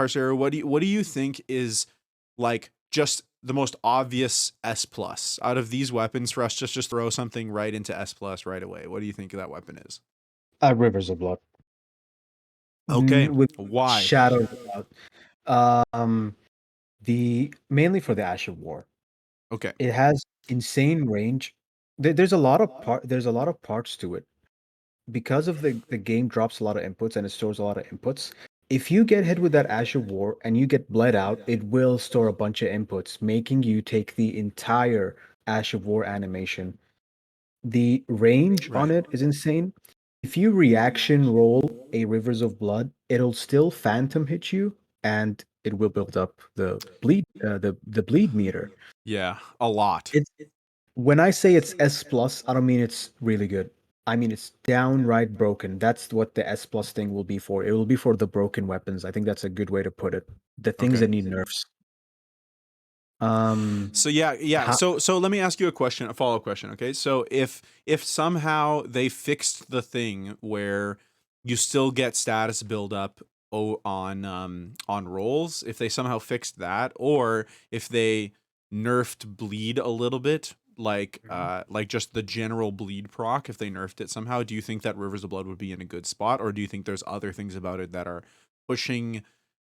Harceruu, what do you think is like just the most obvious S plus out of these weapons for us? Just throw something right into S plus right away. What do you think that weapon is? Rivers of Blood. Okay, With why? Shadow of Blood. The mainly for the Ash of War. Okay, It has insane range. There's a lot of there's a lot of parts to it. Because of the game drops a lot of inputs and it stores a lot of inputs. If you get hit with that Ash of War and you get bled out, it will store a bunch of inputs, making you take the entire Ash of War animation. The range on right. it is insane. If you reaction roll a Rivers of Blood, it'll still phantom hit you and it will build up the bleed meter. Yeah, a lot. It's when I say it's S plus, I don't mean it's really good. I mean it's downright broken. That's what the S plus thing will be for. It will be for the broken weapons. I think that's a good way to put it. The things Okay. that need nerfs. Um, So yeah. how, So let me ask you a question, a follow-up question. Okay. So if somehow they fixed the thing where you still get status build up on rolls, if they somehow fixed that, or if they nerfed bleed a little bit, like just the general bleed proc, if they nerfed it somehow, do you think that Rivers of Blood would be in a good spot, or do you think there's other things about it that are pushing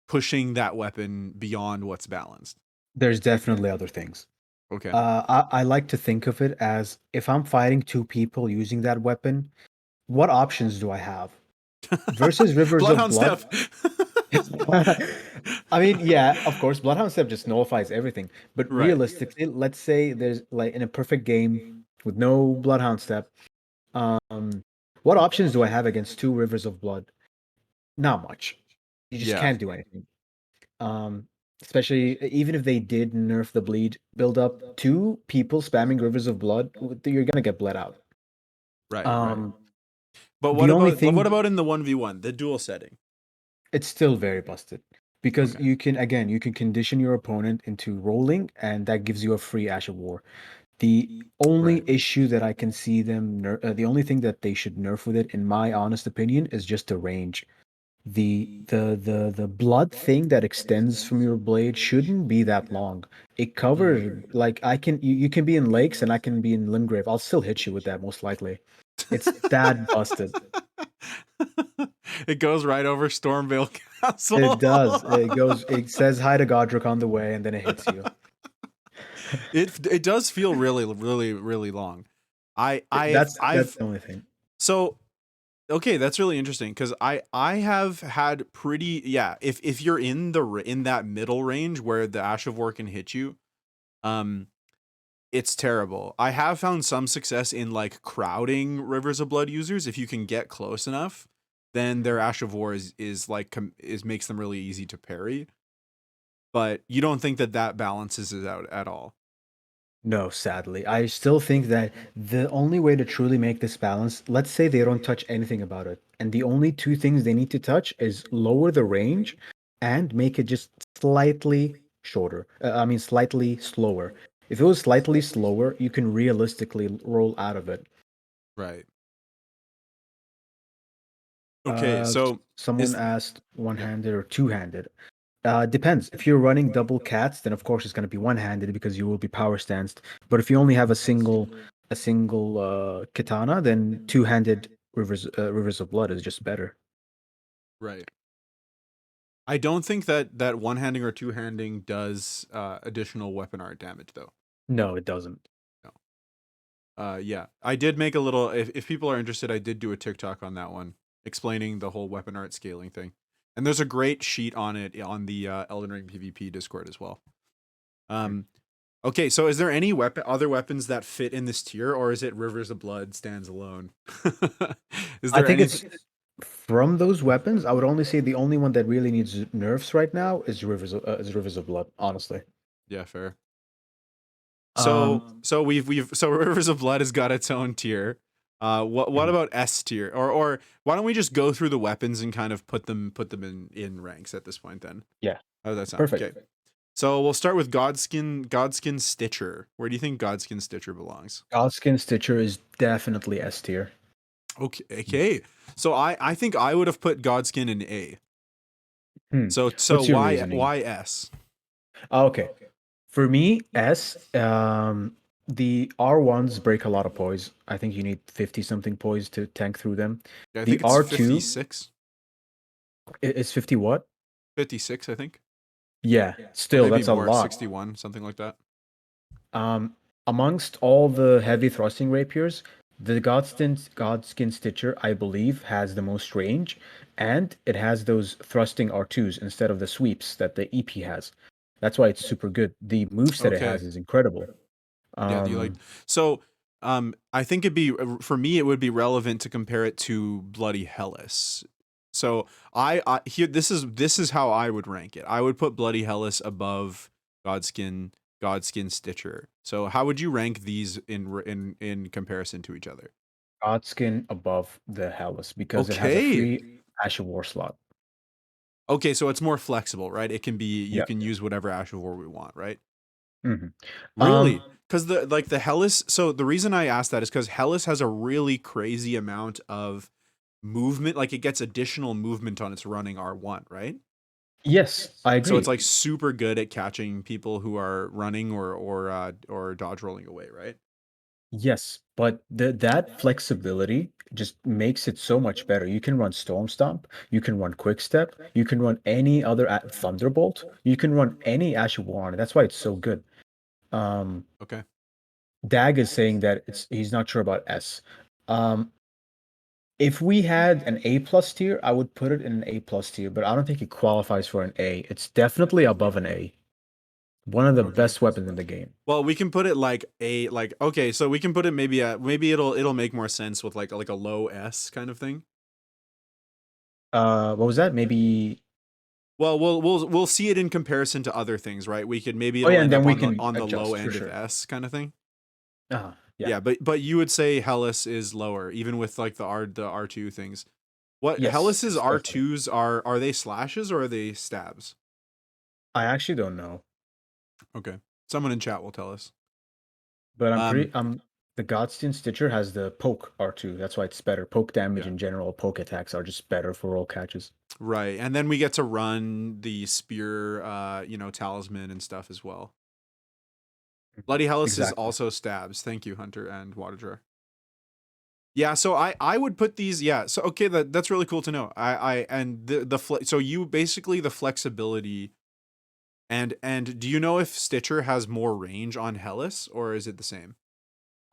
pushing that weapon beyond what's balanced? there's definitely other things. Okay. I like to think of it as if I'm fighting two people using that weapon, what options do I have? Versus Rivers of Bloodhound Blood. Step. I mean, yeah, of course, Bloodhound Step just nullifies everything. But Right. realistically, let's say there's like in a perfect game with no Bloodhound Step, um, what options do I have against two Rivers of Blood? Not much. You just Yeah. can't do anything. Um, Especially even if they did nerf the bleed build up, two people spamming Rivers of Blood, you're gonna get bled out. Right. Right. Um, But the only what thing about in the 1v1, the dual setting? It's still very busted because Okay. you can again you can condition your opponent into rolling, and that gives you a free Ash of War. The only Right. issue that I can see the only thing that they should nerf with it, in my honest opinion, is just the range. The blood thing that extends from your blade shouldn't be that long. It covers Mm. like you can be in lakes and I can be in Limgrave. I'll still hit you with that most likely. It's that busted. It goes right over Stormvale It Castle. does. It says hi to Godric on the way, and then it hits you. It does feel really long. That's I've the only thing. so okay, that's really interesting because I have had pretty, yeah. If you're in in that middle range where the Ash of War can hit you, um, it's terrible. I have found some success in like crowding Rivers of Blood users. If you can get close enough, then their Ash of War is like is makes them really easy to parry. But you don't think that that balances it out at all. No, sadly. I still think that the only way to truly make this balance, let's say they don't touch anything about it, and the only two things they need to touch is lower the range and make it just slightly shorter. I mean, slightly slower. If it was slightly slower, you can realistically roll out of it. Right. Okay. So Someone is asked yeah. one-handed or two-handed. Depends. If you're running double cats, then of course it's going to be one-handed because you will be power stanced. But if you only have a single katana, then two-handed Rivers of Blood is just better. Right. I don't think that one handing or two handing does additional weapon art damage though. No, it doesn't. No. Yeah, I did make a little. If people are interested, I did do a TikTok on that one explaining the whole weapon art scaling thing, and there's a great sheet on it on the Elden Ring PvP Discord as well. Um, okay, so is there any other weapons that fit in this tier, or is it Rivers of Blood stands alone? Is I there think it's anything? from those weapons. I would only say the only one that really needs nerfs right now is Rivers of Blood. Honestly. Yeah, fair. So Um, so Rivers of Blood has got its own tier. What mhm. about S tier? Or why don't we just go through the weapons and kind of put them in ranks at this point then? Yeah, How does that sound? perfect. Okay. So we'll start with Godskin Stitcher. Where do you think Godskin Stitcher belongs? Godskin Stitcher is definitely S tier. Okay. So I think I would have put Godskin in A. Hmm. So What's your why reasoning? S? Okay. For me, S, the R1s break a lot of poise. I think you need 50 something poise to tank through them. I The think it's R2 56. is 50 what? 56, I think. Yeah, Or still, maybe that's a more, lot. 61, something like that. Um, Amongst all the heavy thrusting rapiers, the Godskin Stitcher, I believe, has the most range, and it has those thrusting R2s instead of the sweeps that the EP has. That's why it's super good. The moveset it has Okay. is incredible. Yeah, do you like Um, so I think it'd be for me it would be relevant to compare it to Bloody Hellas. So I here this is how I would rank it. I would put Bloody Hellas above Godskin Godskin Stitcher. So how would you rank these in comparison to each other? Godskin above the Hellas because it has a Okay. free Ash of War slot. Okay, so it's more flexible, right? It can be you Yeah. can use whatever Ash of War we want, right? hmm Really? Because the Hellas. So the reason I asked that is because Hellas has a really crazy amount of movement. Like it gets additional movement on its running R1, right? yes, I So it's agree. like super good at catching people who are running or dodge rolling away, right? Yes, but that flexibility just makes it so much better. You can run Storm Stomp, you can run Quick Step, you can run any other Thunderbolt, you can run any Ash of War on it. That's why it's so good. Um, Okay. Dag is saying that he's not sure about S. Um, if we had an A plus tier, I would put it in an A plus tier, but I don't think it qualifies for an A. It's definitely above an A. One of the Okay. best weapons in the game. Well, we can put it like a like okay, so we can put it maybe maybe it'll make more sense with like a low S kind of thing. What was that? Maybe. Well, we'll see it in comparison to other things, right? We could maybe Oh it'll yeah, and end then up we can on the low adjust for end of sure. S kind of thing. Yeah. Yeah, but you would say Hellas is lower, even with like the R2 things. What Yes, Hellas's it's definitely. R2s are they slashes or are they stabs? I actually don't know, Okay, someone in chat will tell us. but I'm Um, pretty. The Godskin Stitcher has the poke R2. That's why it's better. Poke damage yeah, in general, poke attacks are just better for roll catches. right, and then we get to run the spear, talisman and stuff as well. Bloody Hellas is Exactly. also stabs. Thank you, Hunter and Waterjar. Yeah, so I would put these. Yeah, so okay, that's really cool to know. I and so you basically the flexibility and do you know if Stitcher has more range on Hellas or is it the same?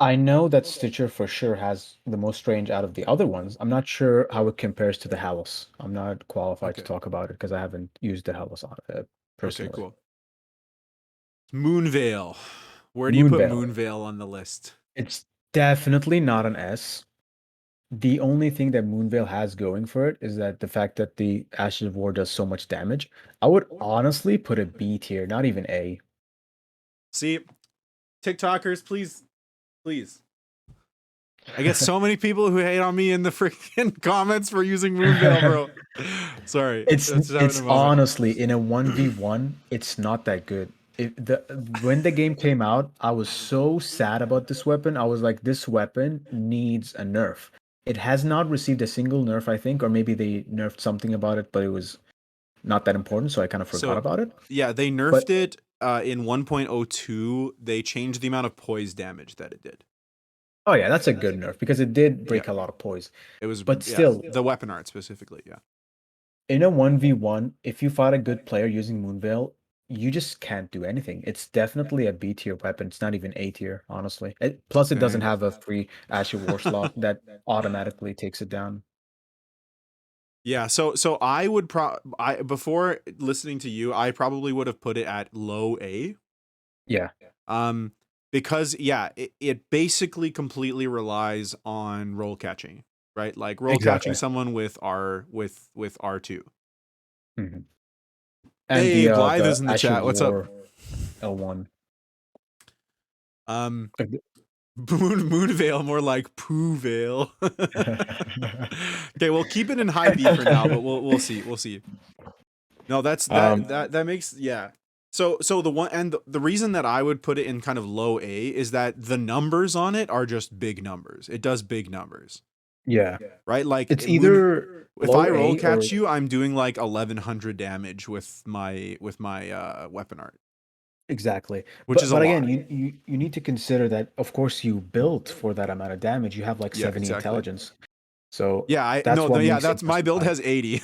I know that Stitcher for sure has the most range out of the other ones. I'm not sure how it compares to the Halus. I'm not qualified to Okay. talk about it because I haven't used the Halus on Okay, personally. cool. Moonveil. Where do you put Moonveil. Moonveil on the list? It's definitely not an S. The only thing that Moonveil has going for it is that the fact that the Ashes of War does so much damage. I would honestly put a B tier, not even A. See, TikTokers, please, please. I get so many people who hate on me in the freaking comments for using Moonveil, bro. Sorry, It's let's just having a it's moment. honestly in a 1v1, it's not that good. When the game came out, I was so sad about this weapon. I was like, this weapon needs a nerf. It has not received a single nerf, I think, or maybe they nerfed something about it, but it was not that important, so I kind of forgot So, about it. yeah, they But nerfed it in 1.02. They changed the amount of poise damage that it did. oh yeah, that's a good nerf because it did Yeah, break a lot of poise. it was, But yeah, still, the weapon art specifically. Yeah. in a 1v1, if you fight a good player using Moonveil, you just can't do anything. It's definitely a B tier weapon. It's not even A tier, honestly. Plus, it doesn't Dang. have a free Asher War slot that automatically takes it down. Yeah, so I would I before listening to you, I probably would have put it at low A. Yeah, Um because yeah, it basically completely relies on roll catching, right? Like roll catching exactly. someone with R2. Mhm. And Hey, Blythe the is in the Asher chat. What's up? War L1. Um Moonveil more like Pooh Veil. Okay, we'll keep it in high B for now, but we'll see. We'll see. No, that's um, that makes yeah. So the one and the reason that I would put it in kind of low A is that the numbers on it are just big numbers. It does big numbers. Yeah. right? Like It's moon. either If I low roll A or catch you, I'm doing like 1100 damage with my weapon art, exactly. which is a But again, lot. you need to consider that of course you built for that amount of damage. You have like Yeah, 70 exactly. intelligence. So Yeah, I that's no, what yeah, makes it that's my build justified. has 80.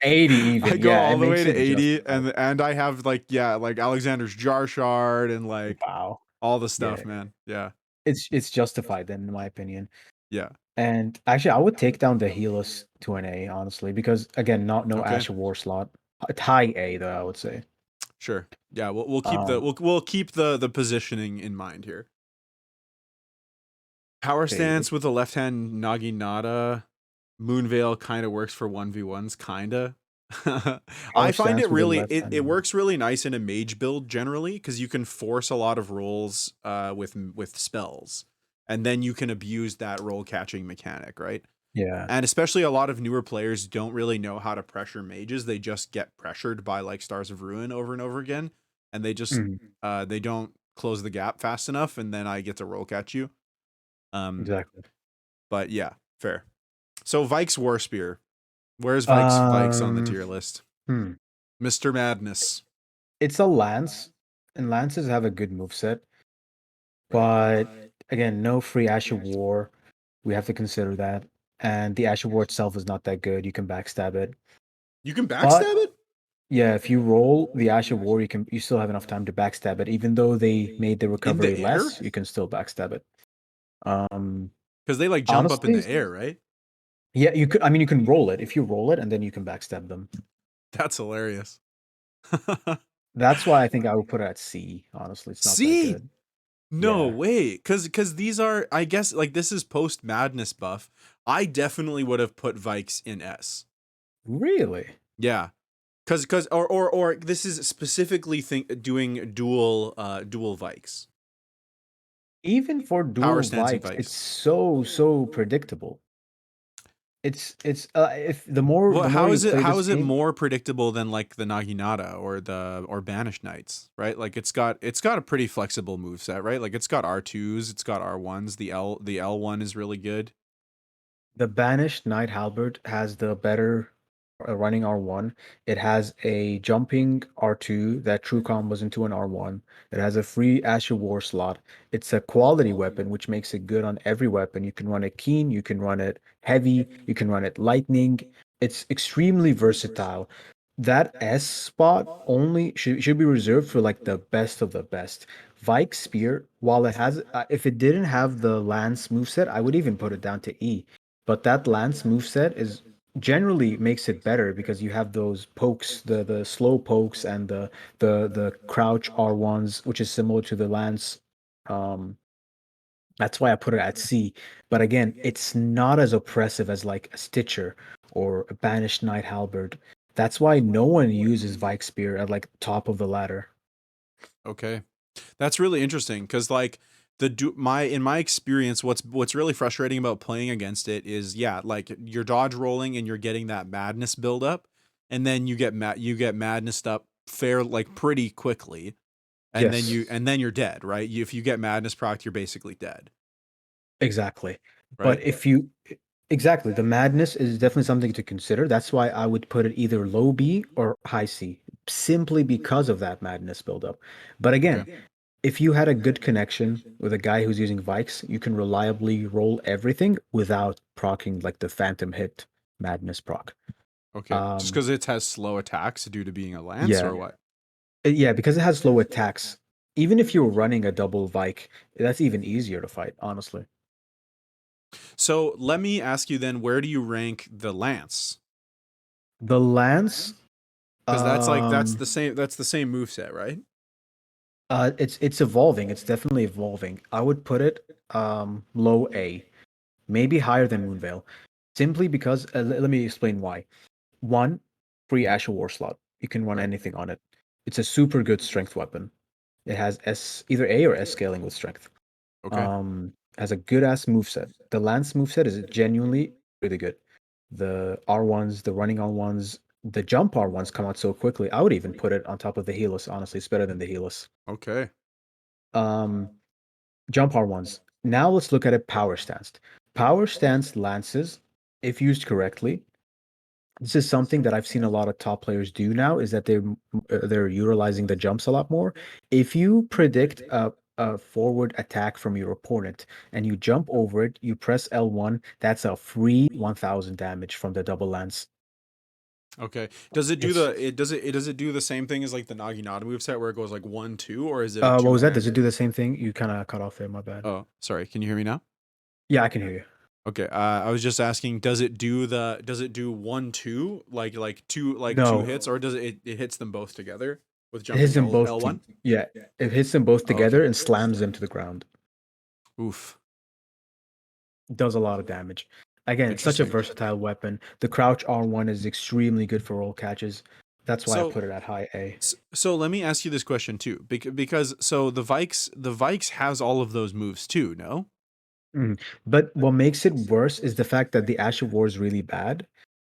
80 I even. go Yeah, all it the way makes to it 80 justified. and I have like yeah, like Alexander's Jar Shard and like Wow. all the Yeah. stuff, man. Yeah. It's justified then in my opinion. Yeah. And actually I would take down the Helix to an A, honestly, because again, not no Okay. Ash of War slot. A high A though, I would say. Sure. Yeah, we'll keep the Um we'll keep the positioning in mind here. Power okay. stance with a left hand Naginata. Moonveil kind of works for 1v1s, kinda. I Power find it stance with the really left it hand. works really nice in a mage build generally because you can force a lot of rolls with spells, and then you can abuse that roll catching mechanic, right? Yeah. And especially a lot of newer players don't really know how to pressure mages. They just get pressured by like Stars of Ruin over and over again, and Mhm, they don't close the gap fast enough, and then I get to roll catch you. Um, exactly. but yeah, fair. So Vike's War Spear. Where's Vikes on the Um tier list? hmm. Mr. Madness. It's a lance, and lances have a good move set, but again, no free Ash of War. We have to consider that. And the Ash of War itself is not that good. You can backstab it. You can But backstab it yeah, if you roll the Ash of War, you still have enough time to backstab it. Even though they made the in the recovery air less, you can still backstab it. Um because they like jump up in honestly, the air, right? yeah, you could, I mean, you can roll it. If you roll it and then you can backstab them. That's hilarious. That's why I think I would put it at C. Honestly, it's not that See, good. no Yeah. way, because these are I guess like this is post Madness buff. I definitely would have put Vikes in S. Really? Yeah, because or this is specifically doing dual Vikes, Even for power dual stance and Vikes, it's Vikes. so predictable. It's if Well, the more you play how this is it game, more predictable than like the Naginata or Banished Knights, right? Like it's got a pretty flexible move set, right? Like it's got R2s, it's got R1s, the L1 is really good. the Banished Knight Halberd has the better running R1. It has a jumping R2 that true combos into an R1. It has a free Asher War slot. It's a quality weapon, which makes it good on every weapon. You can run it keen, you can run it heavy, you can run it lightning. It's extremely versatile. That S spot only should be reserved for like the best of the best. Vike Spear, while it has, if it didn't have the Lance moveset, I would even put it down to E. But that Lance moveset is generally makes it better because you have those pokes, the slow pokes and the crouch R1s, which is similar to the Lance. Um, that's why I put it at C. But again, it's not as oppressive as like a Stitcher or a Banished Knight Halberd. That's why no one uses Vike Spear at like top of the ladder. Okay. That's really interesting cuz like my in my experience what's really frustrating about playing against it is yeah, like you're dodge rolling and you're getting that madness build up and then you get madnessed up fair like pretty quickly Yes, and then you're dead, right? If you get madness proc, you're basically dead, exactly. But right? if you exactly, the madness is definitely something to consider. That's why I would put it either low B or high C, simply because of that madness buildup. But Okay. again, if you had a good connection with a guy who's using Vikes, you can reliably roll everything without proccing like the phantom hit madness proc. Okay. Just Um, cuz it has slow attacks due to being a lance yeah, or what? yeah, because it has low attacks. Even if you're running a double Vike, that's even easier to fight, honestly. So, let me ask you then where do you rank the lance? The lance, Cuz um, that's the same move set, right? it's evolving. It's definitely evolving. I would put it low A, maybe higher than Moonveil, simply because let me explain why. One, free Asher War slot. You can run Right. anything on it. It's a super good strength weapon. It has S either A or S scaling with strength. Okay. Has a good ass moveset. The Lance moveset is genuinely really good. The R1s, the running R1s, the jump R1s come out so quickly. I would even put it on top of the Helix, honestly. It's better than the Helix. Okay. Um, jump R1s. Now let's look at it power stance. Power stance lances, if used correctly, this is something that I've seen a lot of top players do now, is that they're utilizing the jumps a lot more. If you predict a forward attack from your opponent and you jump over it, you press L1, that's a free 1000 damage from the double lance. Okay. Does it do It's does it do the same thing as like the Naginata moveset where it goes like 1-2, or is it a what two was that? Does hand? it do the same thing? You kind of cut off there, my bad. Oh, sorry. Can you hear me now? Yeah, I can hear you. Okay. I was just asking, does it do 1-2 like two No, hits, or does it hits them both together with it hits jumping them both L1? yeah, it hits them both Oh, together okay. and slams them to the ground. Oof. Does a lot of damage. Again, it's such a Interesting. versatile weapon. The crouch R1 is extremely good for roll catches. That's why I So put it at high A. so let me ask you this question too, because so the Vikes has all of those moves too, no? Mhm. But what makes it worse is the fact that the Asher War is really bad,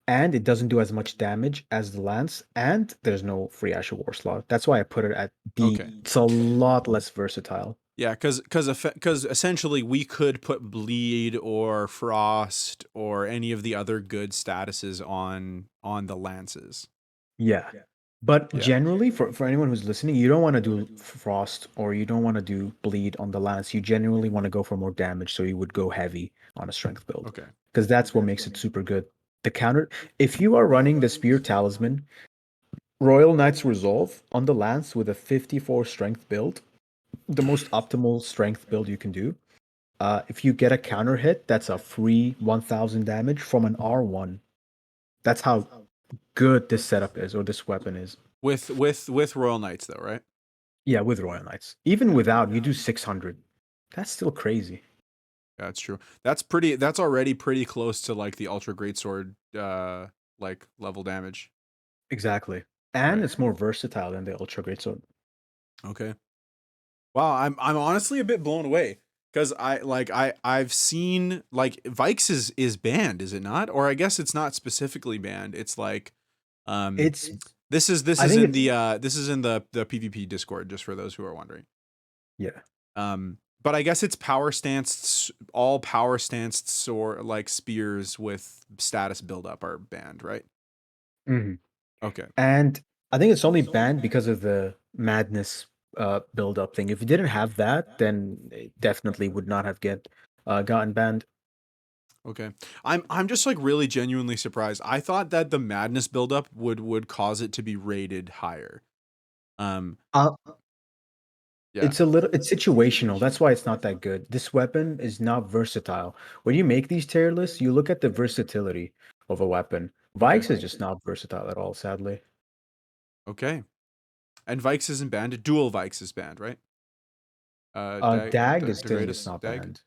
and it doesn't do as much damage as the Lance, and there's no free Asher War slot. That's why I put it at D. Okay. It's a lot less versatile. Yeah, because essentially we could put bleed or frost or any of the other good statuses on the lances. Yeah. But Yeah. generally, for anyone who's listening, you don't want to do Frost or you don't want to do Bleed on the Lance. You genuinely want to go for more damage, so you would go heavy on a strength build. Okay. Because that's what makes it super good. The counter, if you are running the Spear Talisman, Royal Knight's Resolve on the Lance with a 54 strength build, the most optimal strength build you can do. If you get a counter hit, that's a free 1000 damage from an R1. That's how good this setup is, or this weapon is. With Royal Knights though, right? Yeah, with Royal Knights. Even Yeah. without, you do 600. That's still crazy. Yeah, that's true. That's already pretty close to like the Ultra Greatsword like level damage, Exactly. And right? it's more versatile than the Ultra Greatsword. Okay. Wow, I'm honestly a bit blown away because I've seen like Vikes is banned, is it not? Or I guess it's not specifically banned. It's like um It's, this I is think in it's, the PvP Discord, just for those who are wondering. yeah. But I guess it's power stance, all power stance or like spears with status buildup are banned, right? hmm Okay. And I think it's only banned because of the madness build up thing. If you didn't have that, then it definitely would not have gotten banned. Okay. I'm just like really genuinely surprised. I thought that the madness buildup would cause it to be rated higher. Um Uh, yeah. it's situational. That's why it's not that good. This weapon is not versatile. When you make these tier lists, you look at the versatility of a weapon. Okay. Vikes is just not versatile at all, sadly. Okay. And Vikes isn't banned. Dual Vikes is banned, right? Dag is The still just greatest not Dag. banned.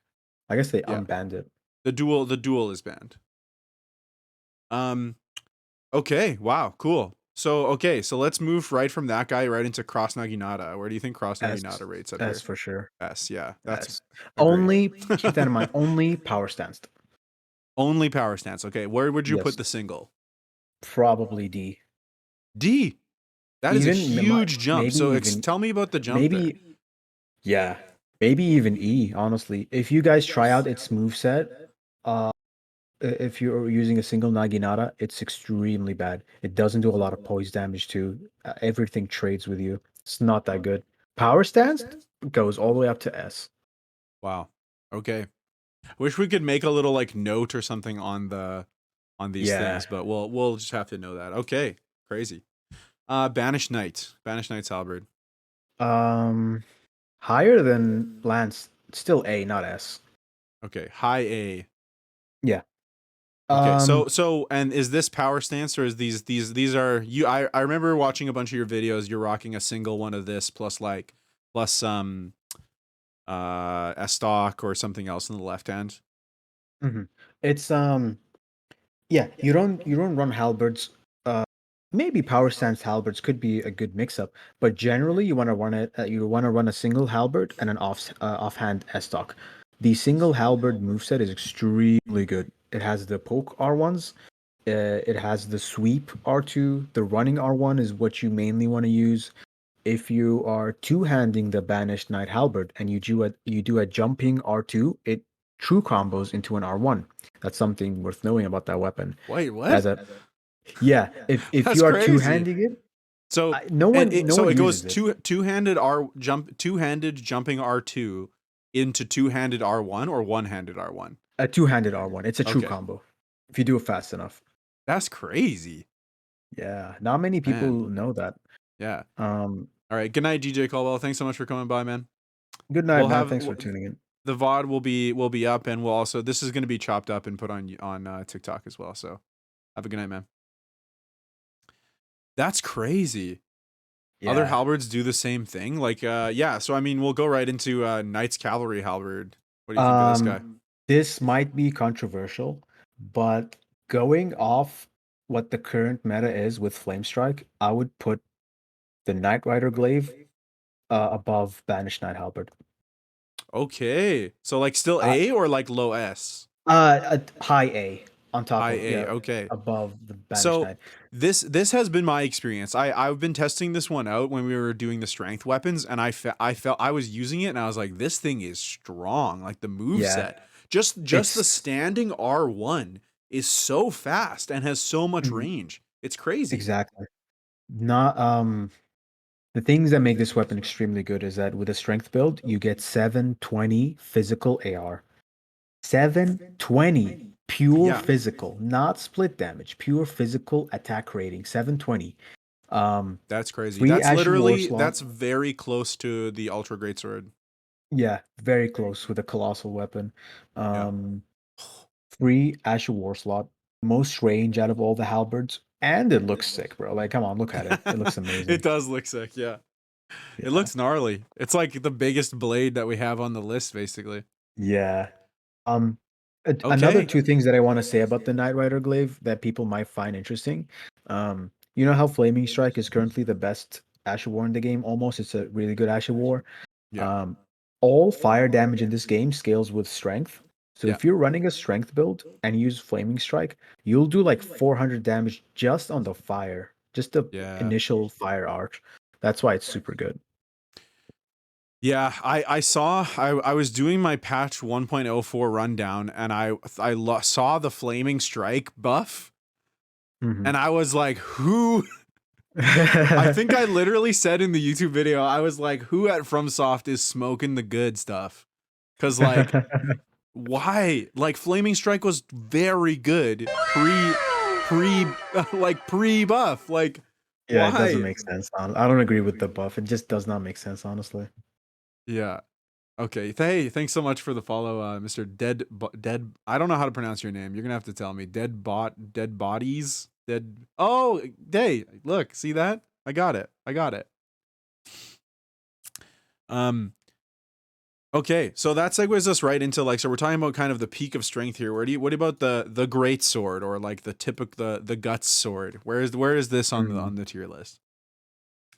I guess they Yeah. unbanned it. The duel is banned. Um okay, wow, cool. So okay, so let's move right from that guy right into Cross Naginata. Where do you think Cross Naginata S rates up S here? for sure. S, yeah. That's S. agreed. Only keep that in mind. Only power stance. Only power stance. Okay, where would you put Yes, the single? probably D. D. That is a Even huge jump. maybe So even tell me about the jump there. maybe yeah, maybe even E. Honestly, if you guys try out its moveset, uh, if you're using a single Naginata, it's extremely bad. It doesn't do a lot of poise damage too. Everything trades with you. It's not that good. Power stance goes all the way up to S. Wow. Okay. Wish we could make a little like note or something on these Yeah. things, but we'll just have to know that. Okay. Crazy. Banished Knight. Banished Knight's Halberd. Um, higher than Lance. Still A, not S. Okay. High A. Yeah. Okay. Um, And is this power stance, or is these are you I remember watching a bunch of your videos, you're rocking a single one of this plus some a stock or something else in the left hand. mhm. It's yeah, you don't run halberds. Uh, maybe power stance halberds could be a good mix-up, but generally you want to run it. You want to run a single halberd and an offhand S stock. The single halberd moveset is extremely good. It has the poke R1s. It has the sweep R2. The running R1 is what you mainly want to use. If you are two-handing the banished knight halberd and you do a jumping R2, it true combos into an R1. That's something worth knowing about that weapon. Wait, what? As a Yeah, if That's you are crazy. two-handing it, So no so one it goes uses it. two-handed jumping R2 into two-handed R1 or one-handed R1. A two-handed R1. It's a true Okay. combo if you do it fast enough. That's crazy. Yeah, not many people Man. know that. Yeah. Um, All right. Good night, DJ Caldwell. Thanks so much for coming by, man. Good night, We'll man. have Thanks for tuning in. the VOD will be up, and we'll also this is going to be chopped up and put on TikTok as well. So have a good night, man. That's crazy. Other Yeah. halberds do the same thing. Like, yeah. So I mean, we'll go right into Knight's Cavalry halberd. What do you think of this guy? This might be controversial, but going off what the current meta is with Flame Strike, I would put the Knight Rider Glaive above Banished Knight Halberd. Okay. So like still Uh, A or like low S? a high A on top High of A. Okay. above the Banished So Knight. this has been my experience. I've been testing this one out when we were doing the strength weapons, and I felt I was using it, and I was like, this thing is strong. Like the move Yeah, set, just the it's standing R1 is so fast and has so much mhm, range. It's crazy. exactly not the things that make this weapon extremely good is that with a strength build, you get 720 physical AR. 720 pure Yeah, physical, not split damage, pure physical attack rating. 720. Um, that's crazy. free Ashen War slot. That's very close to the Ultra Greatsword. Yeah, very close with a colossal weapon. Yeah. Um, free Ashen War slot. Most range out of all the halberds. And it looks sick, bro. Like, come on, look at it. It looks It amazing. does look sick, yeah. It Yeah. looks gnarly. It's like the biggest blade that we have on the list, basically. Yeah. Um, another Okay. two things that I want to say about the Knight Rider Glaive that people might find interesting. You know how Flaming Strike is currently the best Asher War in the game? Almost, it's a really good Asher War. Yeah. Um, all fire damage in this game scales with strength. So Yeah. if you're running a strength build and use Flaming Strike, you'll do like 400 damage just on the fire, just the Yeah. initial fire arch. That's why it's super good. Yeah, I was doing my patch 1.04 rundown, and saw the flaming strike buff, Mhm. and I was like, who I think I literally said in the YouTube video, I was like, who at FromSoft is smoking the good stuff? Cuz like why? Like flaming strike was very good pre like pre buff. Like Yeah, it doesn't why? make sense. I don't agree with the buff. It just does not make sense, honestly. Yeah. Okay. Hey, thanks so much for the follow, Mr. Dead. I don't know how to pronounce your name. You're gonna have to tell me. Dead bodies. Dead. Oh, hey, look, see that? I got it. I got it. Um. Okay, so that segues us right into like, so we're talking about kind of the peak of strength here. What about the great sword or like the typical the guts sword? Where is this on Mm. the tier list?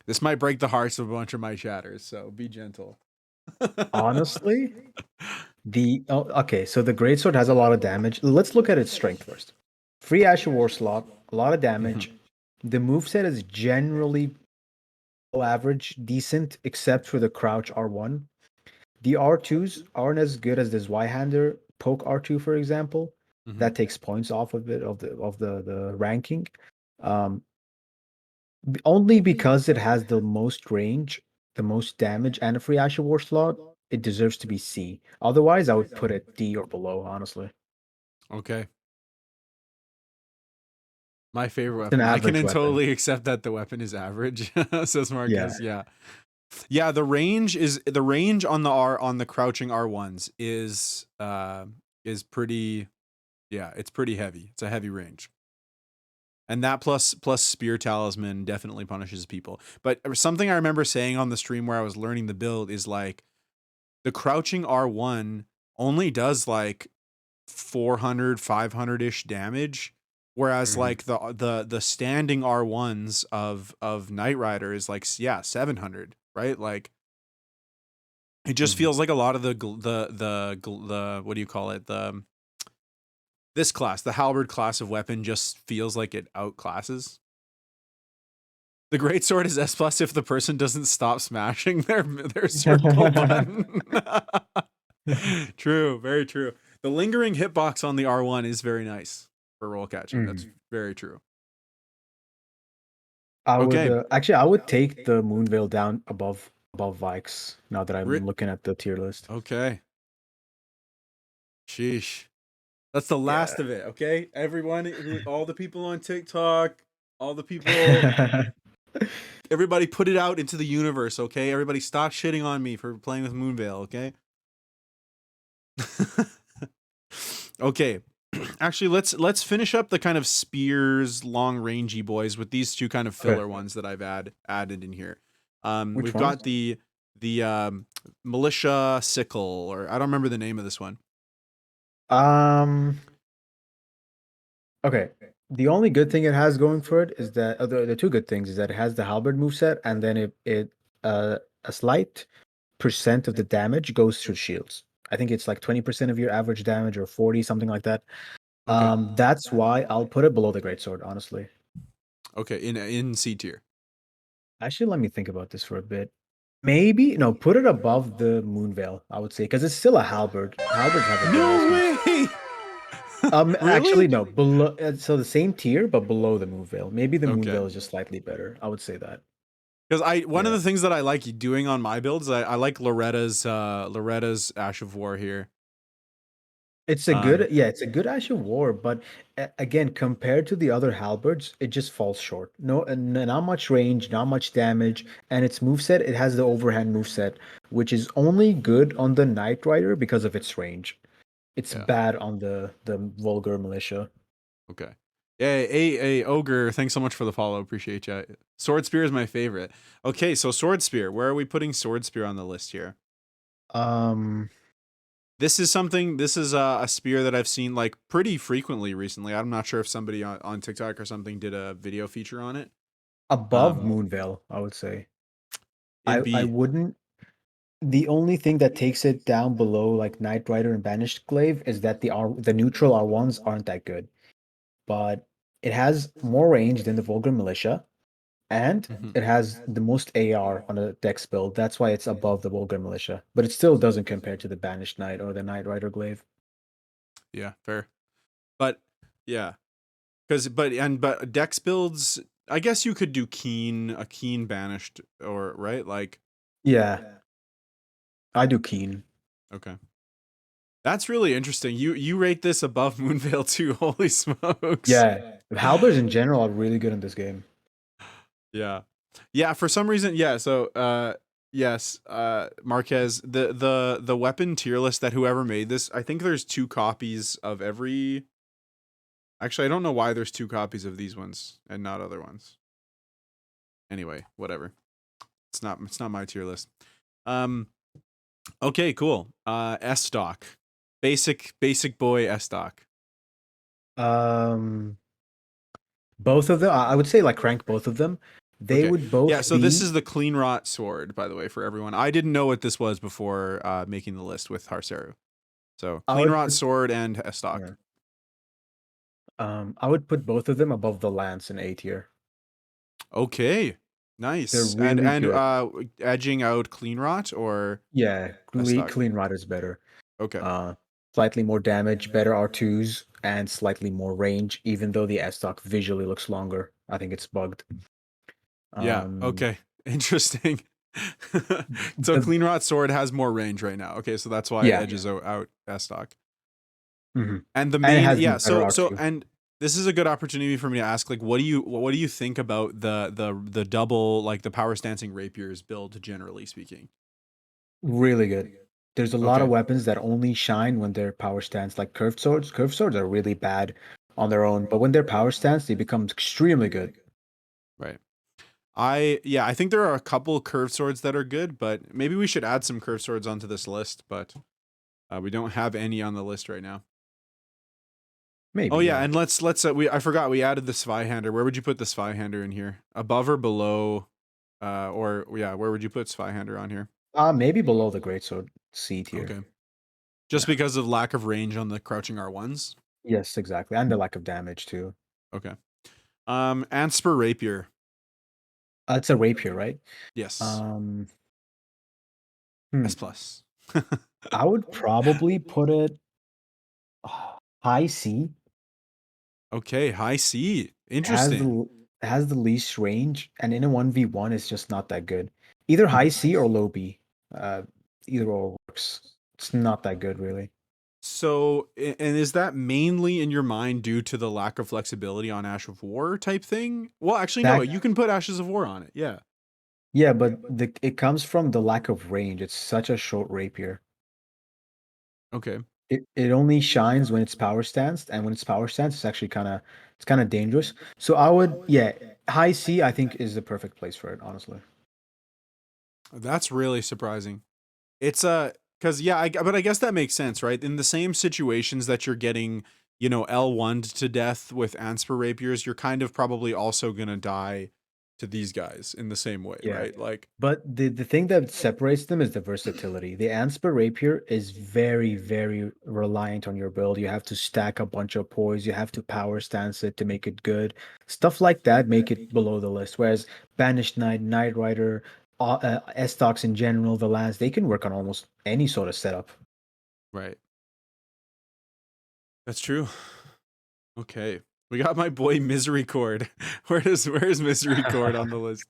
This might break the hearts of a bunch of my chatters, so be gentle. Honestly, okay, so the greatsword has a lot of damage. Let's look at its strength first. Free Asher War slot, a lot of Mhm, damage. The moveset is generally below average, decent, except for the crouch R1. The R2s aren't as good as this Y-hander poke R2, for example. mhm. That takes points off of it of the ranking. Um, Only because it has the most range, the most damage, and a free Asher War slot, it deserves to be C. Otherwise, I would put it D or below, honestly. Okay. My favorite It's an weapon. I can average weapon. totally accept that the weapon is average, says Yeah. Marcus. Yeah. Yeah, the range on the R on the crouching R1s is pretty, yeah, it's pretty heavy. It's a heavy range. And that plus spear talisman definitely punishes people. But something I remember saying on the stream where I was learning the build is like the crouching R1 only does like 400 500ish damage, whereas Mhm. like the standing R1s of Knight Rider is like, yeah, 700, right? Like it just Mhm. feels like a lot of the what do you call it? The this class, the halberd class of weapon just feels like it outclasses. The great sword is S plus if the person doesn't stop smashing their circle button. True, very true. The lingering hitbox on the R1 is very nice for roll catching. That's Mhm. very true. I would Okay. actually I would take the Moonveil down above Vikes now that I'm Ri- looking at the tier list. okay. Sheesh. That's the last Yeah. of it, okay? Everyone who all the people on TikTok, all the people, everybody put it out into the universe, okay? Everybody stop shitting on me for playing with Moonveil, okay? Okay. Actually, let's finish up the kind of spears, long rangey boys with these two kind of Okay. filler ones that I've added in here. Which We've ones? got the militia sickle, or I don't remember the name of this one. Um. Okay. The only good thing it has going for it is that the two good things is that it has the halberd moveset, and then a slight percent of the damage goes through shields. I think it's like 20% of your average damage or 40, something like that. Okay. That's why I'll put it below the Greatsword, honestly. Okay, in C tier. Actually, let me think about this for a bit. Maybe no, put it above the Moonveil, I would say, because it's still a halberd. Halberds have a good ass No move. way. Actually, Really? no, below. So the same tier, but below the Moonveil. Maybe the Okay. Moonveil is just slightly better. I would say that. Because one of Yeah, the things that I like doing on my builds, I like Loretta's Ash of War here. it's a Um, good. Yeah, it's a good Ash of War, but again, compared to the other halberds, it just falls short. No, not much range, not much damage, and its moveset, it has the overhand moveset, which is only good on the Knight Rider because of its range. It's yeah. bad on the vulgar militia. Okay. Yeah, a ogre. Thanks so much for the follow. Appreciate you. Sword spear is my favorite. Okay, so sword spear. Where are we putting sword spear on the list here? Um, This is something. This is a spear that I've seen like pretty frequently recently. I'm not sure if somebody on TikTok or something did a video feature on it. above Um, Moonveil, I would say. it'd I be wouldn't. The only thing that takes it down below like Knight Rider and Banished Glaive is that the neutral R1s aren't that good. But it has more range than the Vulgar Militia, and mhm. it has the most AR on a dex build. That's why it's above the Vulgar Militia. But it still doesn't compare to the Banished Knight or the Knight Rider Glaive. Yeah, fair. But yeah, because but dex builds. I guess you could do a keen banished or right like Yeah, I do Keen. okay. That's really interesting. You rate this above Moonveil too. Holy smokes. Yeah, Halberds in general are really good in this game. Yeah. Yeah, for some reason, yeah, so yes, Marquez, the weapon tier list that whoever made this, I think there's two copies of every. Actually, I don't know why there's two copies of these ones and not other ones. Anyway, whatever. It's not my tier list. Um okay, cool. S stock. Basic boy S stock. Um, both of them, I would say like rank both of them. They Okay. would Yeah, both so this be. is the clean rot sword, by the way, for everyone. I didn't know what this was before making the list with Harceruu. So I clean would rot put. sword and a Yeah. stock. I would put both of them above the Lance in A tier. Okay. They're Nice. And really good. edging out clean rot or Yeah, a stock. Clean Rider's better. Okay. Uh, Slightly more damage, better R2s, and slightly more range, even though the S stock visually looks longer. I think it's bugged. Yeah. Um, Okay. Interesting. So the clean rot sword has more range right now. Okay, so that's why it Yeah. edges out S stock. Mhm. And the And it main has yeah, better so R2. and this is a good opportunity for me to ask like what do you think about the double like the power stancing rapiers build generally speaking? Really good. There's a lot of Okay. weapons that only shine when they're power stance, like curved swords. Curved swords are really bad on their own, but when they're power stance, they become extremely good. Right. I think there are a couple curved swords that are good, but maybe we should add some curved swords onto this list, but we don't have any on the list right now. Oh Maybe, yeah, yeah. and let's we I forgot we added the Zweihander. Where would you put the Zweihander in here? Above or below or yeah, where would you put Zweihander on here? Maybe below the greatsword C tier. Okay. Just Yeah. because of lack of range on the crouching R1s? Yes, exactly. And the lack of damage too. Okay. Anspur Rapier. It's a rapier, right? Yes. Um, S hmm. plus. I would probably put it. High C Okay, high C. has Interesting. the has the least range, and in a 1v1 it's just not that good. Either high C or low B. Uh, either or works. It's not that good, really. So, and is that mainly in your mind due to the lack of flexibility on Ash of War type thing? Well, actually, no, That you can put Ashes of War on it. Yeah. Yeah, but it comes from the lack of range. It's such a short rapier. Okay. It only shines when it's power stanced, and when it's power stanced, it's kind of dangerous. So I would, yeah, high C I think is the perfect place for it, honestly. That's really surprising. It's because yeah, but I guess that makes sense, right? In the same situations that you're getting, L1 to death with Ansper rapiers, you're kind of probably also gonna die to these guys in the same way, Yeah. right? Like, But the thing that separates them is the versatility. The Anspur Rapier is very, very reliant on your build. You have to stack a bunch of poise, you have to power stance it to make it good. Stuff like that make it below the list. Whereas Banished Knight, Knight Rider, S-Stocks in general, the lands, they can work on almost any sort of setup. right. That's true. Okay. We got my boy Misery Cord. Where's Misery Cord on the list?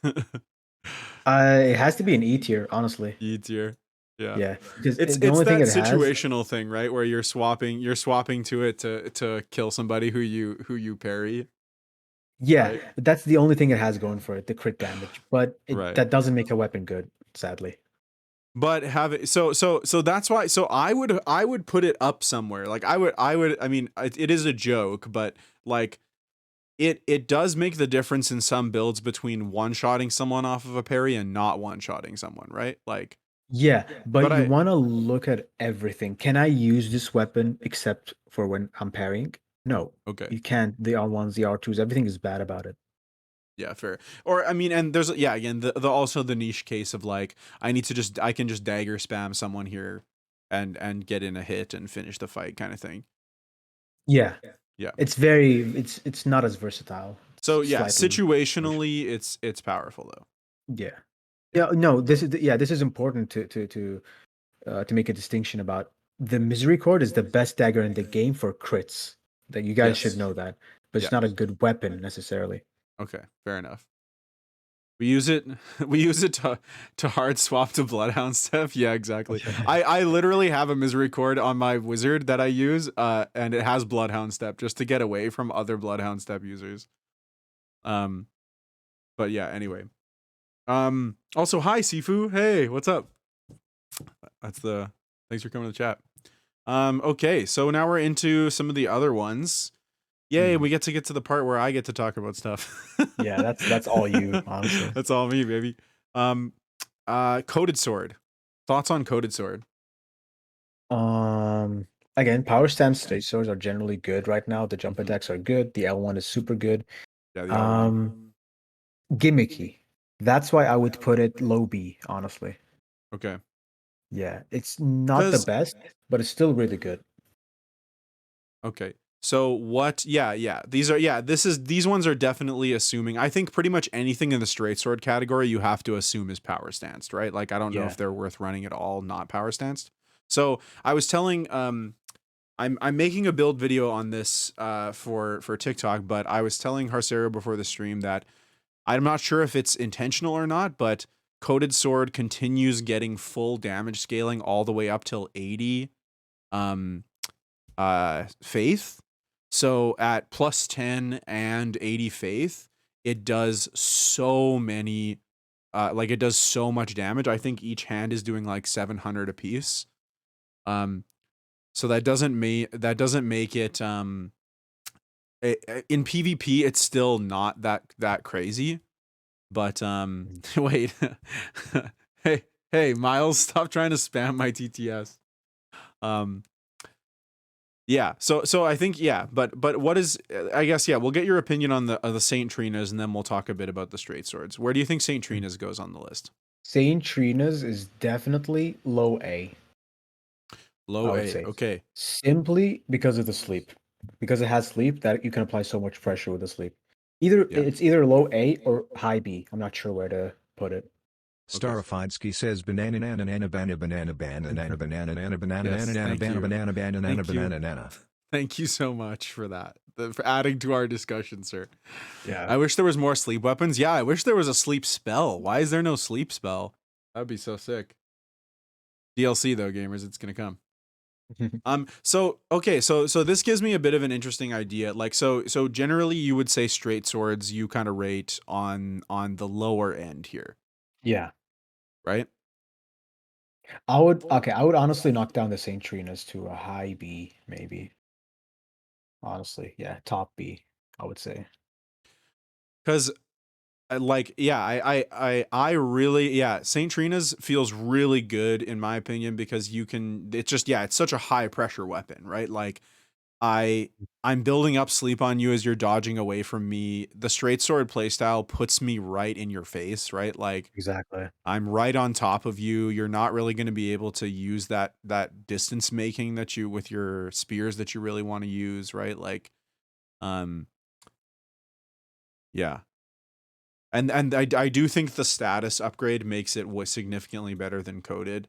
It has to be an E tier, honestly. E tier. Yeah. Yeah, because It's the it's only thing that it has, situational thing, right? Where you're swapping to it to kill somebody who you parry, yeah, right? that's the only thing it has going for it, the crit damage. But Right. that doesn't make a weapon good, sadly. But have it so that's why so I would put it up somewhere. Like I mean it is a joke, but like it does make the difference in some builds between one-shotting someone off of a parry and not one-shotting someone, right? Like Yeah, but but you I want to look at everything. Can I use this weapon except for when I'm parrying? No, okay. you can't. The R1s, the R2s, everything is bad about it. Yeah, fair. Or I mean, and there's yeah, again, the also the niche case of like I can just dagger spam someone here and get in a hit and finish the fight kind of thing. Yeah, Yeah. it's not as versatile. It's So yeah, slightly harsh. situationally it's powerful though. Yeah. Yeah, no, this is important to make a distinction about the Misery Cord is the best dagger in the game for crits. That you guys should Yes. know that, but Yeah. it's not a good weapon necessarily. Okay. Fair enough. We use it we use it to hard swap to Bloodhound Step. Yeah, exactly. I literally have a misery cord on my wizard that I use and it has Bloodhound Step just to get away from other Bloodhound Step users. Um but yeah, anyway. Also hi Sifu. Hey, what's up? That's the thanks for coming to the chat. Okay, so now we're into some of the other ones. Yay, Mhm. we get to the part where I get to talk about stuff. Yeah, that's all you, honestly. That's all me, baby. Um Coated Sword. Thoughts on Coated Sword? Um, Again, power stance stage swords are generally good right now. The jump Mhm. attacks are good. The L1 is super good. Yeah, the L1. Um, Gimmicky. That's why I would put it low B, honestly. Okay. Yeah, it's not the Cuz best, but it's still really good. okay. So what yeah, these ones are definitely assuming. I think pretty much anything in the straight sword category you have to assume is power stanced, right? Like I don't know if Yeah. they're worth running at all not power stanced. So, I was telling I'm making a build video on this for TikTok, but I was telling Harceruu before the stream that I'm not sure if it's intentional or not, but Coated Sword continues getting full damage scaling all the way up till 80 um faith. So at plus 10 and 80 faith, it does so many like it does so much damage. I think each hand is doing like 700 apiece. Um so that doesn't make it in PvP it's still not that crazy, but Mm. wait. Hey Miles, stop trying to spam my TTS. Um yeah, so I think yeah, but what is I guess yeah, we'll get your opinion on the Saint Trinas and then we'll talk a bit about the straight swords. Where do you think Saint Trinas goes on the list? Saint Trina's is definitely low A, I Low would A. say. Okay. Simply because of the sleep. Because it has sleep that you can apply so much pressure with the sleep. Either Yeah. it's either low A or high B. I'm not sure where to put it. Okay. Starifiedski says banana nana nana banana banana banana banana nana banana nana Yes, nana thank banana you. banana banana nana Thank you. banana nana. Thank you so much for that. For adding to our discussion, sir. Yeah. I wish there was more sleep weapons. Yeah, I wish there was a sleep spell. Why is there no sleep spell? That'd be so sick. DLC though, gamers, it's gonna come. So okay, so this gives me a bit of an interesting idea. Like so generally you would say straight swords you kind of rate on the lower end here, Yeah. right? I would honestly knock down the Saint Trinas to a high B, maybe. Honestly. Yeah, top B, I would say. Because like yeah, I really yeah, Saint Trina's feels really good in my opinion because you can it's just yeah, it's such a high pressure weapon, right? Like I I'm building up sleep on you as you're dodging away from me. The straight sword playstyle puts me right in your face, right? Like Exactly. I'm right on top of you. You're not really going to be able to use that distance making that you with your spears that you really want to use, right? Like um yeah. And I do think the status upgrade makes it significantly better than coded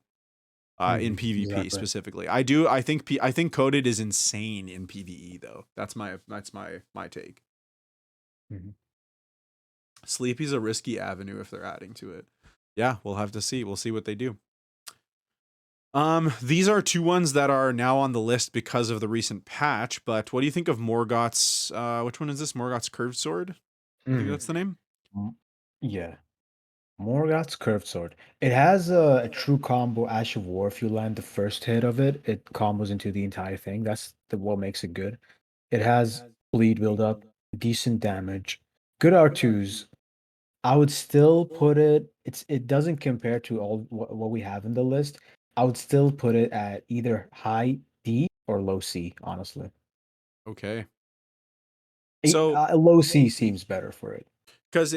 in PvP Exactly. specifically. I think coded is insane in PvE though. That's my take. Mhm. Sleepy's a risky avenue if they're adding to it. Yeah, we'll have to see. We'll see what they do. These are two ones that are now on the list because of the recent patch. But what do you think of Morgot's? Which one is this? Morgot's curved sword. I think Mhm. that's the name. Mm, yeah. Morgoth's curved sword. It has a true combo Ash of War. If you land the first hit of it, it combos into the entire thing. That's what makes it good. It has bleed build up, decent damage, good R2s. I would still put it doesn't compare to all what we have in the list. I would still put it at either high D or low C, honestly. Okay. So, Low C seems better for it. because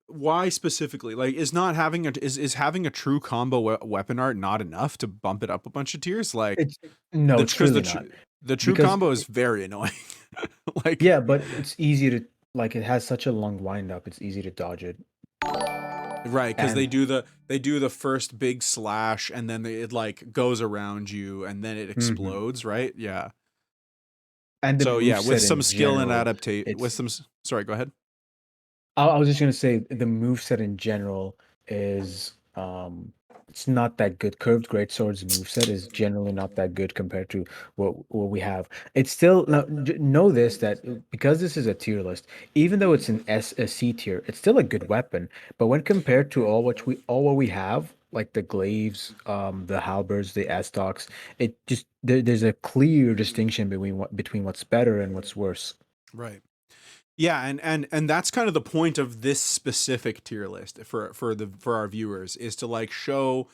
why specifically? Like, is not having a is having a true combo weapon art not enough to bump it up a bunch of tiers? Like, It's no, it's because really not. the true Because combo is very annoying. Like, yeah, but it's easy to like it has such a long wind up, it's easy to dodge it. right, because And they do the first big slash and then it like goes around you and then it mhm. explodes, right? Yeah. And the So move yeah, with set some in skill and general, adaptate with it's some sorry, go ahead. I was just gonna say the move set in general is it's not that good. Curved Greatsword's moveset is generally not that good compared to what we have. It's still now know this that because this is a tier list, even though it's a C tier, it's still a good weapon. But when compared to all what we have, like the glaives, the halberds, the stocks, it just there's a clear distinction between what's better and what's worse. Right. Yeah, and that's kind of the point of this specific tier list for our viewers is to like show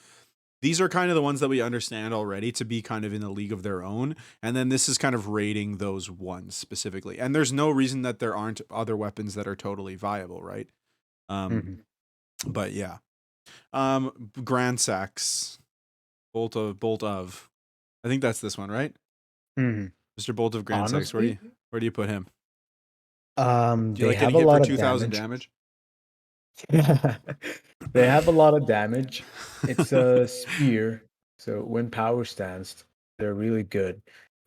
these are kind of the ones that we understand already to be kind of in a league of their own, and then this is kind of rating those ones specifically. And there's no reason that there aren't other weapons that are totally viable, right? Um, Mhm. but yeah. Grand Sax, Bolt of. I think that's this one, right? Mhm. Mr. Bolt of Grand Sax. Honestly, Where do you put him? Do you They like have getting a hit for lot of 2,000 damage. damage? They have a lot of damage. It's a spear, so when power stands, they're really good.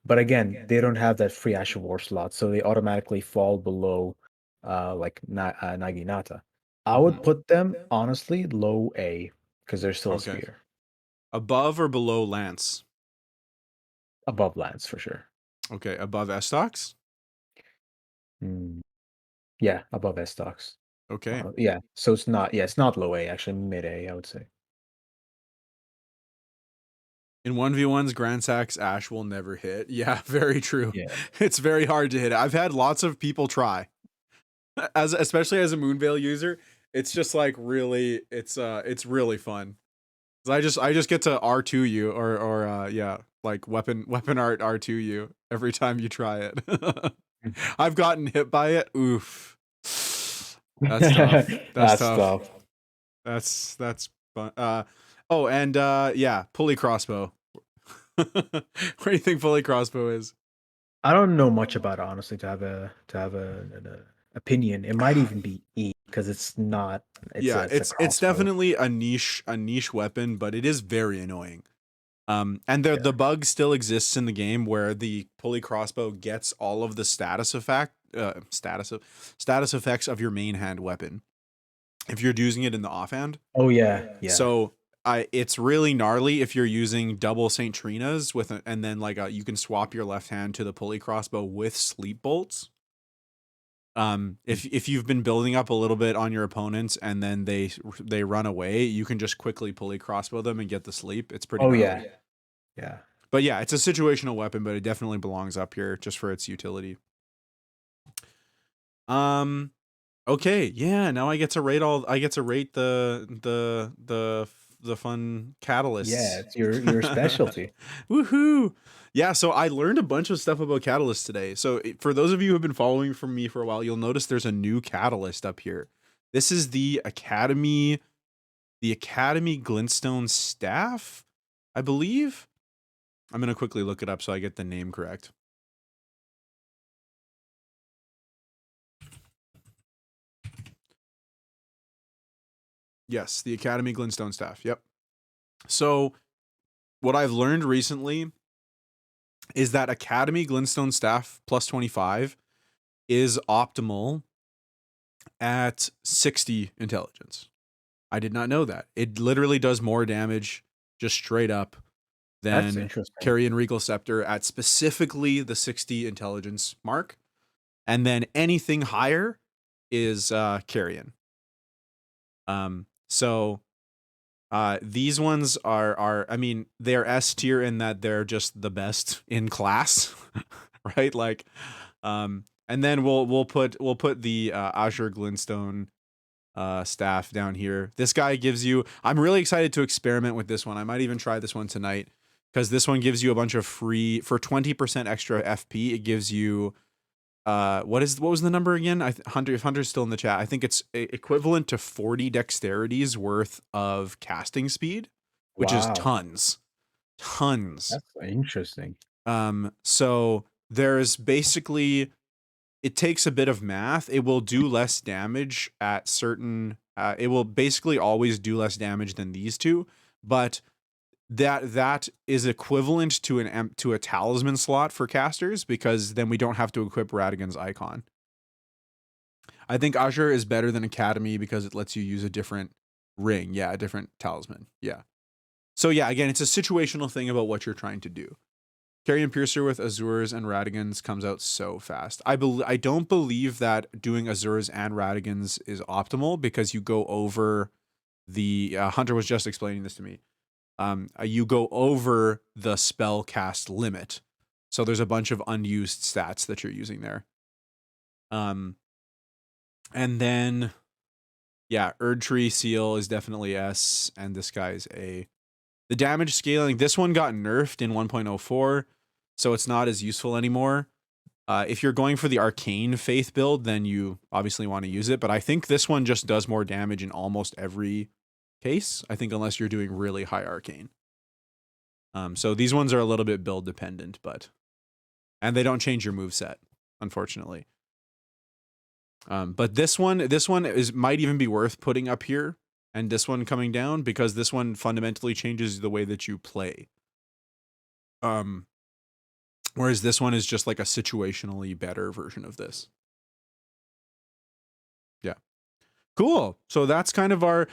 But again, they don't have that free Ash of War slot, so they automatically fall below like Naginata. I Hmm. would put them honestly low A because they're still a Okay. spear. Above or below Lance? Above Lance for sure. Okay. Above Estox? Mm, yeah, above S stocks. Okay. Yeah, so it's not low A, actually mid A, I would say. In 1v1s, Grand Sax Ash will never hit. Yeah, very true. Yeah. It's very hard to hit. I've had lots of people try. Especially as a Moonveil user, it's just like really it's really fun. 'Cause I just get to R2 you or yeah, like weapon art R2 you every time you try it. I've gotten hit by it. Oof. That's tough. That's That's tough. tough. That's fun. Oh, and yeah, pulley crossbow. Where do you think pulley crossbow is? I don't know much about it, honestly, to have opinion, it might even be E because it's not. Yeah, It's a it's crossbow. definitely a niche weapon, but it is very annoying. And the Yeah. bug still exists in the game where the pulley crossbow gets all of the status effects of your main hand weapon if you're using it in the offhand. Oh yeah, yeah. So it's really gnarly if you're using double Saint Trina's and then like you can swap your left hand to the pulley crossbow with sleep bolts. If you've been building up a little bit on your opponents and then they run away, you can just quickly pulley crossbow them and get the sleep. It's pretty Oh gnarly. yeah, yeah. But yeah, it's a situational weapon, but it definitely belongs up here just for its utility. Okay, yeah, now I get to rate the fun catalysts. Yeah, it's your specialty. Woohoo! Yeah, so I learned a bunch of stuff about catalysts today. So for those of you who have been following from me for a while, you'll notice there's a new catalyst up here. This is the Academy Glintstone Staff, I believe. I'm gonna quickly look it up so I get the name correct. Yes, the Academy Glintstone Staff. Yep. So what I've learned recently is that Academy Glintstone Staff plus 25 is optimal at 60 intelligence. I did not know that. It literally does more damage just straight up That's than interesting. Carrion Regal Scepter at specifically the 60 intelligence mark. And then anything higher is Carrion. So these ones are I mean, they're S tier in that they're just the best in class, right? Like and then we'll put the Azure Glintstone staff down here. This guy gives you, I'm really excited to experiment with this one. I might even try this one tonight because this one gives you a bunch of free, for 20% extra FP. It gives you what was the number again? Hunter, if Hunter's still in the chat, I think it's equivalent to 40 dexterities worth of casting speed, which is Wow, tons. that's interesting. So there's basically, it takes a bit of math. It will do less damage at certain it will basically always do less damage than these two, but that is equivalent to a talisman slot for casters because then we don't have to equip Radigan's icon. I think Azure is better than Academy because it lets you use a different ring. Yeah, a different talisman. Yeah. So yeah, again, it's a situational thing about what you're trying to do. Carrion Piercer with Azures and Radigans comes out so fast. I don't believe that doing Azures and Radigans is optimal because you go over the Hunter was just explaining this to me. You go over the spell cast limit, so there's a bunch of unused stats that you're using there. And then yeah, Erdtree Seal is definitely S, and this guy's A. The damage scaling, this one got nerfed in 1.04, so it's not as useful anymore. If you're going for the Arcane Faith build, then you obviously want to use it, but I think this one just does more damage in almost every case, I think, unless you're doing really high Arcane. So these ones are a little bit build dependent, and they don't change your moveset, unfortunately. But this one might even be worth putting up here, and this one coming down, because this one fundamentally changes the way that you play. Whereas this one is just like a situationally better version of this. Yeah. Cool. So that's kind of our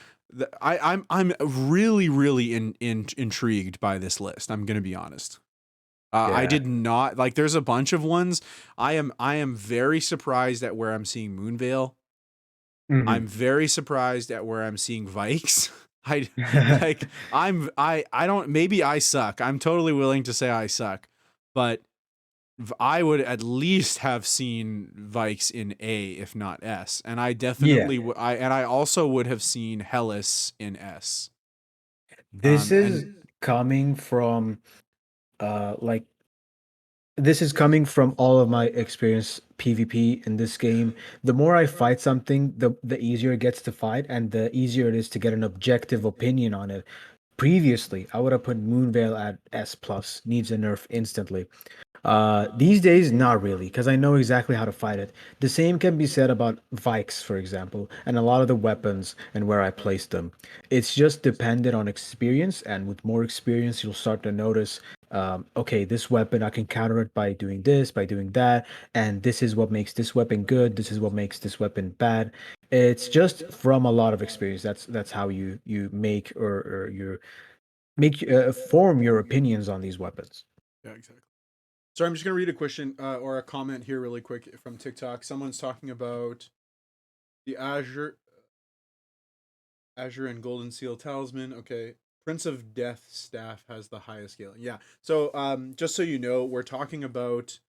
I'm really intrigued by this list. I'm going to be honest. I Yeah. did not like, there's a bunch of ones. I am very surprised at where I'm seeing Moonveil. Mhm. I'm very surprised at where I'm seeing Vikes. I don't, maybe I suck. I'm totally willing to say I suck, but I would at least have seen Vikes in A, if not S, and I definitely I also would have seen Hellas in S. This is coming from like this is coming from all of my experience PvP in this game. The more I fight something, the easier it gets to fight and the easier it is to get an objective opinion on it. Previously, I would have put Moonveil at S plus, needs a nerf instantly. These days, not really, because I know exactly how to fight it. The same can be said about Vikes, for example, and a lot of the weapons and where I place them. It's just dependent on experience, and with more experience, you'll start to notice, okay, this weapon I can counter it by doing this, by doing that, and this is what makes this weapon good. This is what makes this weapon bad. It's just from a lot of experience. That's how you make or you make form your opinions on these weapons. Yeah, exactly. So I'm just gonna read a question or a comment here really quick from TikTok. Someone's talking about the Azure and Golden Seal Talisman. Okay. Prince of Death staff has the highest scaling. Yeah. So just so you know, we're talking about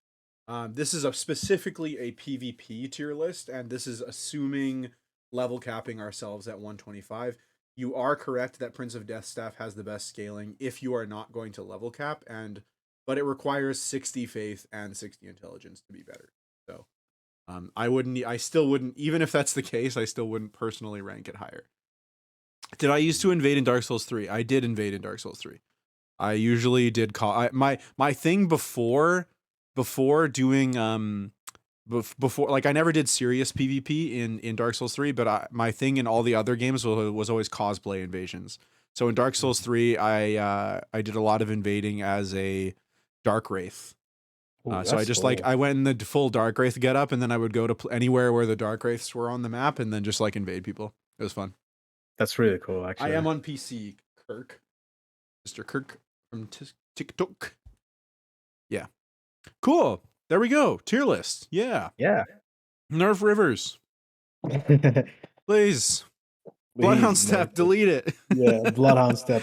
this is specifically a PvP tier list, and this is assuming level capping ourselves at 125. You are correct that Prince of Death staff has the best scaling if you are not going to level cap, but it requires 60 faith and 60 intelligence to be better. So I still wouldn't, even if that's the case, I still wouldn't personally rank it higher. Did I used to invade in Dark Souls 3? I did invade in Dark Souls 3. I usually did call my thing before doing before, like, I never did serious PvP in Dark Souls 3, but my thing in all the other games was always cosplay invasions. So in Dark Souls 3, I did a lot of invading as a Dark Wraith. Ooh, So I that's just cool. I went in the full Dark Wraith getup, and then I would go to anywhere where the Dark Wraiths were on the map, and then just like invade people. It was fun. That's really cool, I actually. am on PC, Kirk. Mr. Kirk from TikTok. Yeah. Cool. There we go. Tier list. Yeah. Yeah. Nerf Rivers. Please. Please, Bloodhound no, Step. Delete it. yeah, Bloodhound Step.